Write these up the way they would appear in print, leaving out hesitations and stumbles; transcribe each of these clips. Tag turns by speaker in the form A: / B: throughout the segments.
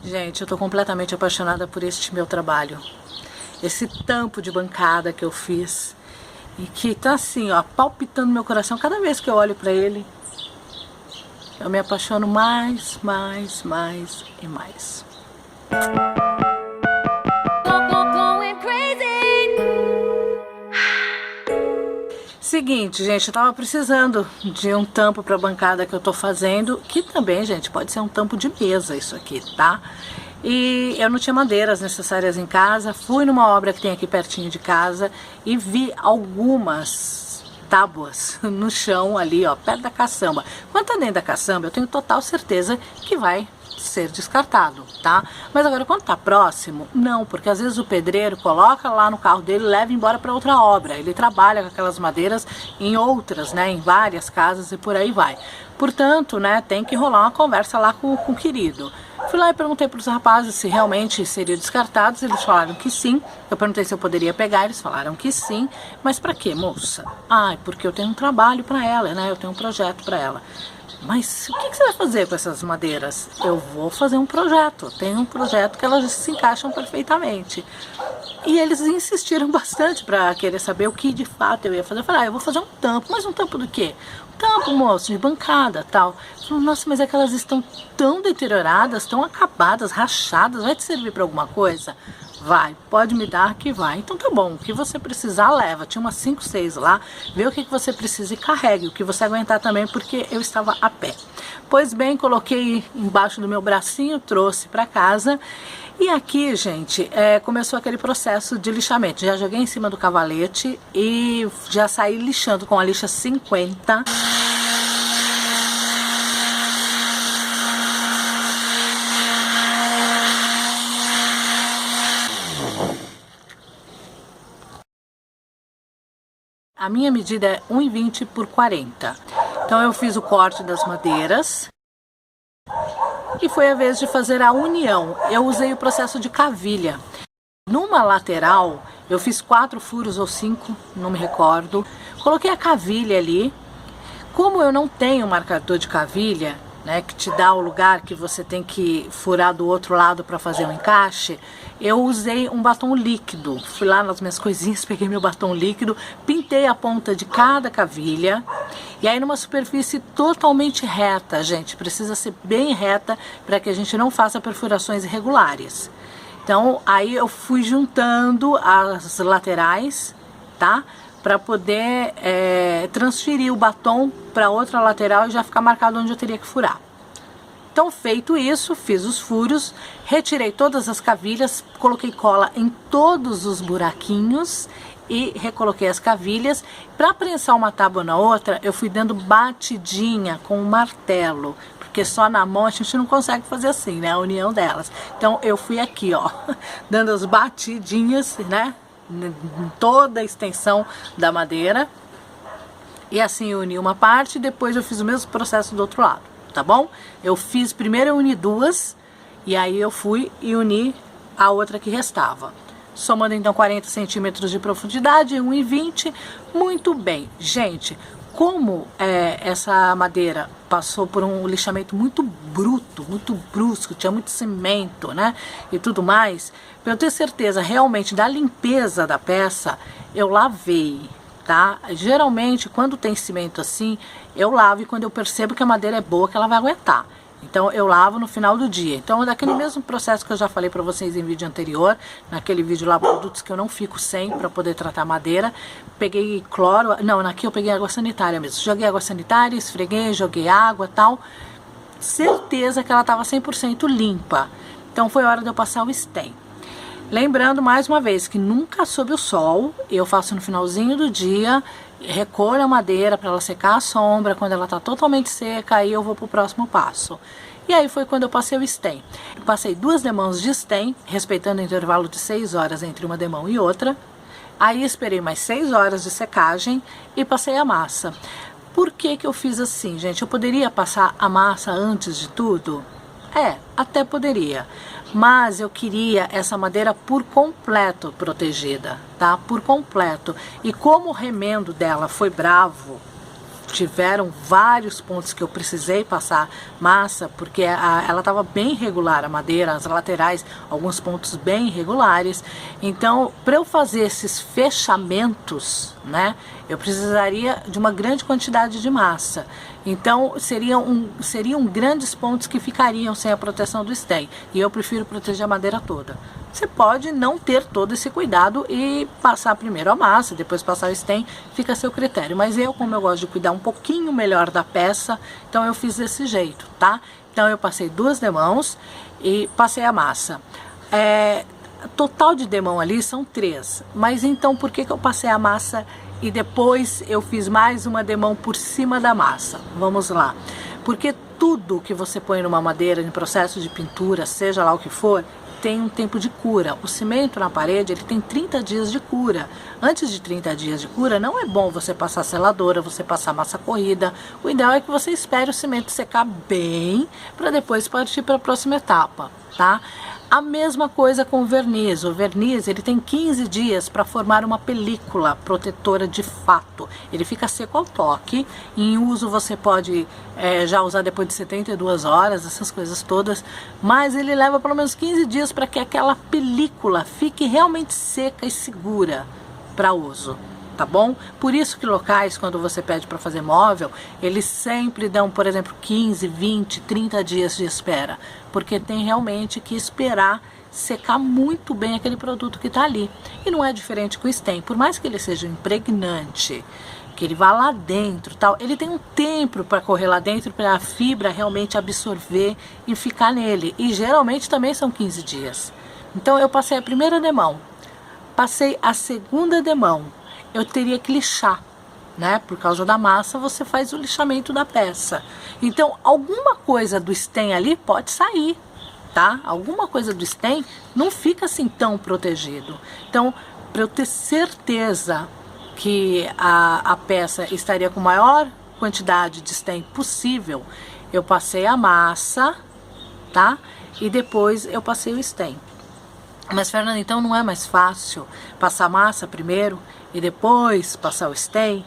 A: Gente, eu tô completamente apaixonada por este meu trabalho. Esse tampo de bancada que eu fiz. E que tá assim, ó, palpitando meu coração cada vez que eu olho pra ele. Eu me apaixono mais e mais. Seguinte, gente, eu tava precisando de um tampo pra bancada que eu tô fazendo, que também, gente, pode ser um tampo de mesa isso aqui, tá? E eu não tinha madeiras necessárias em casa, fui numa obra que tem aqui pertinho de casa e vi algumas tábuas no chão ali, ó, perto da caçamba. Quando tá dentro da caçamba, eu tenho total certeza que vai ser descartado, tá? Mas agora quando tá próximo, não, porque às vezes o pedreiro coloca lá no carro dele e leva embora para outra obra. Ele trabalha com aquelas madeiras em outras, né, em várias casas e por aí vai. Portanto, né, tem que rolar uma conversa lá com o querido. Fui lá e perguntei para os rapazes se realmente seriam descartados, eles falaram que sim. Eu perguntei se eu poderia pegar, eles falaram que sim. Mas para quê, moça? Ah, porque eu tenho um trabalho para ela, né? Eu tenho um projeto para ela. Mas o que você vai fazer com essas madeiras? Eu vou fazer um projeto. Tenho um projeto que elas se encaixam perfeitamente. E eles insistiram bastante para querer saber o que de fato eu ia fazer. Eu falei, eu vou fazer um tampo. Mas um tampo do quê? Um tampo, moço, de bancada, tal. Eu falei, nossa, mas é que elas estão tão deterioradas, tão acabadas, rachadas. Vai te servir para alguma coisa? Vai, pode me dar que vai. Então tá bom, o que você precisar leva. Tinha umas 5, 6 lá. Vê o que você precisa e carregue. O que você aguentar também, porque eu estava a pé. Pois bem, coloquei embaixo do meu bracinho, trouxe para casa. E aqui, gente, começou aquele processo de lixamento. Já joguei em cima do cavalete e já saí lixando com a lixa 50. A minha medida é 1,20 por 40. Então eu fiz o corte das madeiras e foi a vez de fazer a união. Eu usei o processo de cavilha. Numa lateral eu fiz 4 furos ou 5, não me recordo. Coloquei a cavilha ali. Como eu não tenho marcador de cavilha, né, que te dá o lugar que você tem que furar do outro lado para fazer o encaixe, eu usei um batom líquido. Fui lá nas minhas coisinhas, peguei meu batom líquido, pintei a ponta de cada cavilha e aí numa superfície totalmente reta, gente, precisa ser bem reta para que a gente não faça perfurações irregulares. Então aí eu fui juntando as laterais, tá? Para poder transferir o batom para outra lateral e já ficar marcado onde eu teria que furar. Então, feito isso, fiz os furos, retirei todas as cavilhas, coloquei cola em todos os buraquinhos e recoloquei as cavilhas. Para prensar uma tábua na outra, eu fui dando batidinha com um martelo, porque só na mão a gente não consegue fazer assim, né, a união delas. Então, eu fui aqui, ó, dando as batidinhas, né, em toda a extensão da madeira. E assim eu uni uma parte e depois eu fiz o mesmo processo do outro lado, tá bom? Eu fiz, primeiro eu uni duas e aí eu fui e uni a outra que restava. Somando então 40 centímetros de profundidade, 1,20, muito bem. Gente, como essa madeira passou por um lixamento muito bruto, muito brusco, tinha muito cimento, né, e tudo mais, para eu ter certeza realmente da limpeza da peça, eu lavei, tá? Geralmente, quando tem cimento assim, eu lavo e quando eu percebo que a madeira é boa, que ela vai aguentar. Então eu lavo no final do dia. Então é daquele mesmo processo que eu já falei para vocês em vídeo anterior, naquele vídeo lá, produtos que eu não fico sem para poder tratar madeira. Peguei cloro, não, aqui eu peguei água sanitária mesmo. Joguei água sanitária, esfreguei, joguei água, tal. Certeza que ela estava 100% limpa. Então foi hora de eu passar o stem. Lembrando mais uma vez que nunca sob o sol, eu faço no finalzinho do dia, recolho a madeira para ela secar à sombra. Quando ela está totalmente seca, aí eu vou para o próximo passo. E aí foi quando eu passei o stem. Eu passei 2 demãos de stem, respeitando o intervalo de 6 horas entre uma demão e outra. Aí esperei mais 6 horas de secagem e passei a massa. Por que que eu fiz assim, gente? Eu poderia passar a massa antes de tudo? Até poderia, mas eu queria essa madeira por completo protegida, tá? Por completo. E como o remendo dela foi bravo, tiveram vários pontos que eu precisei passar massa, porque ela estava bem irregular, a madeira, as laterais, alguns pontos bem irregulares. Então, para eu fazer esses fechamentos, né, eu precisaria de uma grande quantidade de massa. Então, seriam grandes pontos que ficariam sem a proteção do stem. E eu prefiro proteger a madeira toda. Você pode não ter todo esse cuidado e passar primeiro a massa, depois passar o stem, fica a seu critério. Mas eu, como eu gosto de cuidar um pouquinho melhor da peça, então eu fiz desse jeito, tá? Então eu passei 2 demãos e passei a massa. Total de demão ali são 3. Mas então por que eu passei a massa e depois eu fiz mais uma demão por cima da massa? Vamos lá. Porque tudo que você põe numa madeira em processo de pintura, seja lá o que for, tem um tempo de cura. O cimento na parede, ele tem 30 dias de cura. Antes de 30 dias de cura, não é bom você passar seladora, você passar massa corrida. O ideal é que você espere o cimento secar bem, para depois partir para a próxima etapa, tá? A mesma coisa com o verniz. O verniz, ele tem 15 dias para formar uma película protetora de fato. Ele fica seco ao toque. Em uso você pode já usar depois de 72 horas, essas coisas todas. Mas ele leva pelo menos 15 dias para que aquela película fique realmente seca e segura para uso. Tá bom? Por isso que locais, quando você pede para fazer móvel, eles sempre dão, por exemplo, 15, 20, 30 dias de espera, porque tem realmente que esperar secar muito bem aquele produto que está ali. E não é diferente com o stem, por mais que ele seja impregnante, que ele vá lá dentro, tal, ele tem um tempo para correr lá dentro para a fibra realmente absorver e ficar nele. E geralmente também são 15 dias. Então eu passei a primeira demão, passei a segunda demão. Eu teria que lixar, né? Por causa da massa, você faz o lixamento da peça. Então, alguma coisa do stem ali pode sair, tá? Alguma coisa do stem não fica assim tão protegido. Então, para eu ter certeza que a peça estaria com a maior quantidade de stem possível, eu passei a massa, tá? E depois eu passei o stem. Mas, Fernanda, então não é mais fácil passar massa primeiro e depois passar o stem?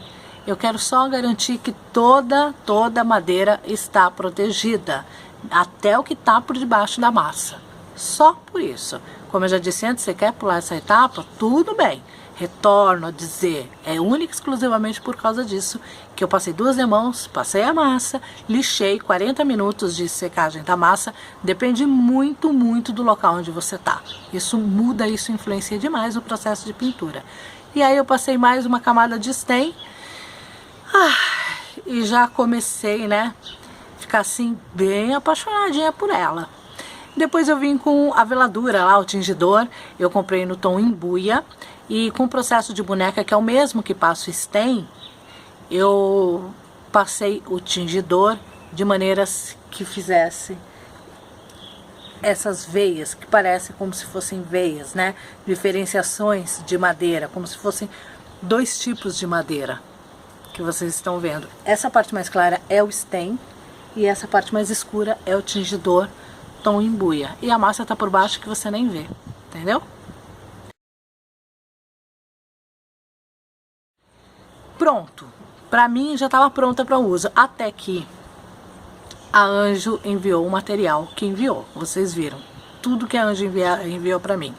A: Eu quero só garantir que toda a madeira está protegida, até o que está por debaixo da massa. Só por isso. Como eu já disse antes, você quer pular essa etapa? Tudo bem. Retorno a dizer, é única e exclusivamente por causa disso que eu passei 2 demãos, passei a massa, lixei 40 minutos de secagem da massa, depende muito do local onde você tá. Isso muda, isso influencia demais o processo de pintura. E aí eu passei mais uma camada de stem, e já comecei, né, ficar assim bem apaixonadinha por ela. Depois eu vim com a veladura lá, o tingidor, eu comprei no tom embuia. E com o processo de boneca, que é o mesmo que passo stem, eu passei o tingidor de maneiras que fizesse essas veias, que parecem como se fossem veias, né? Diferenciações de madeira, como se fossem 2 tipos de madeira que vocês estão vendo. Essa parte mais clara é o stem e essa parte mais escura é o tingidor tom embuia. E a massa tá por baixo que você nem vê, entendeu? Pronto, para mim já estava pronta para uso, até que a Anjo enviou o material que enviou, vocês viram, tudo que a Anjo enviou para mim.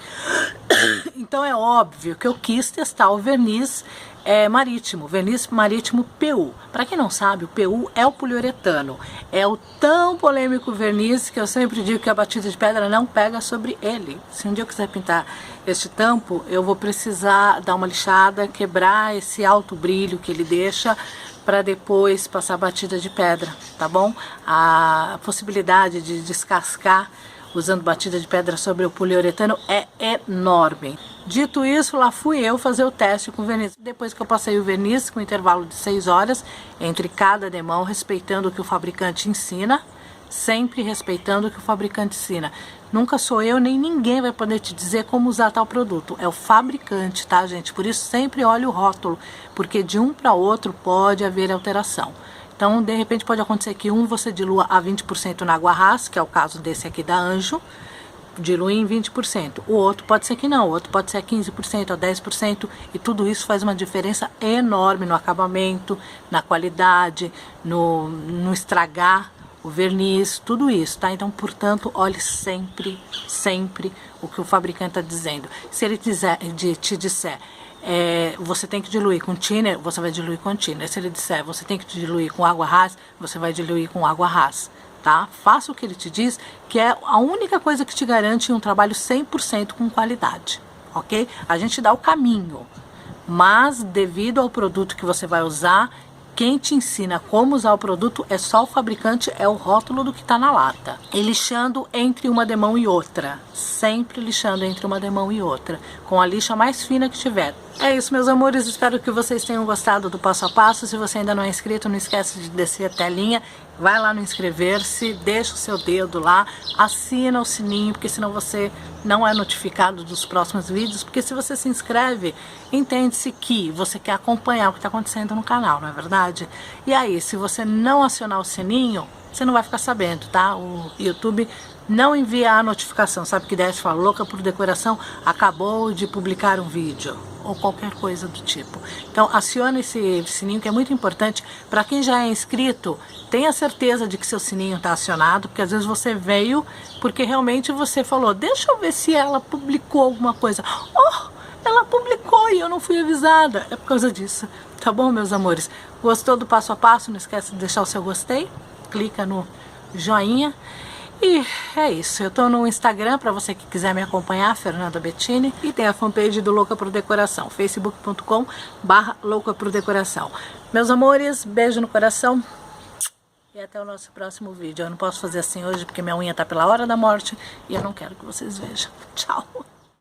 A: Então é óbvio que eu quis testar o verniz verniz marítimo PU. Para quem não sabe, o PU é o poliuretano, é o tão polêmico verniz que eu sempre digo que a batida de pedra não pega sobre ele. Se um dia eu quiser pintar este tampo, eu vou precisar dar uma lixada, quebrar esse alto brilho que ele deixa, para depois passar a batida de pedra, tá bom? A possibilidade de descascar usando batida de pedra sobre o poliuretano é enorme. Dito isso, lá fui eu fazer o teste com o verniz. Depois que eu passei o verniz, com intervalo de 6 horas entre cada demão, respeitando o que o fabricante ensina, sempre respeitando o que o fabricante ensina. Nunca sou eu, nem ninguém vai poder te dizer como usar tal produto. É o fabricante, tá, gente? Por isso sempre olhe o rótulo, porque de um para outro pode haver alteração. Então, de repente, pode acontecer que você dilua a 20% na água rasa, que é o caso desse aqui da Anjo, diluir em 20%. O outro pode ser que não, o outro pode ser 15% ou 10%, e tudo isso faz uma diferença enorme no acabamento, na qualidade, no estragar o verniz, tudo isso, tá? Então, portanto, olhe sempre, sempre o que o fabricante está dizendo. Se ele te disser, você tem que diluir com thinner, você vai diluir com thinner. Se ele disser, você tem que diluir com água ras, você vai diluir com água ras, tá? Faça o que ele te diz, que é a única coisa que te garante um trabalho 100% com qualidade, ok? A gente dá o caminho, mas devido ao produto que você vai usar, quem te ensina como usar o produto é só o fabricante, é o rótulo do que está na lata. E lixando entre uma demão e outra. Sempre lixando entre uma demão e outra. Com a lixa mais fina que tiver. É isso, meus amores. Espero que vocês tenham gostado do passo a passo. Se você ainda não é inscrito, não esquece de descer a telinha. Vai lá no inscrever-se, deixa o seu dedo lá, assina o sininho, porque senão você não é notificado dos próximos vídeos. Porque se você se inscreve, entende-se que você quer acompanhar o que está acontecendo no canal, não é verdade? E aí, se você não acionar o sininho, você não vai ficar sabendo, tá? O YouTube não envia a notificação, sabe que desce, fala, louca por decoração, acabou de publicar um vídeo, ou qualquer coisa do tipo. Então, acione esse sininho, que é muito importante. Para quem já é inscrito, tenha certeza de que seu sininho está acionado, porque às vezes você veio porque realmente você falou, deixa eu ver se ela publicou alguma coisa. Oh, ela publicou e eu não fui avisada. É por causa disso, tá bom, meus amores? Gostou do passo a passo? Não esquece de deixar o seu gostei, clica no joinha. E é isso, eu tô no Instagram para você que quiser me acompanhar, Fernanda Bettini, e tem a fanpage do Louca por Decoração, facebook.com/Louca por Decoração. Meus amores, beijo no coração e até o nosso próximo vídeo. Eu não posso fazer assim hoje porque minha unha tá pela hora da morte e eu não quero que vocês vejam. Tchau!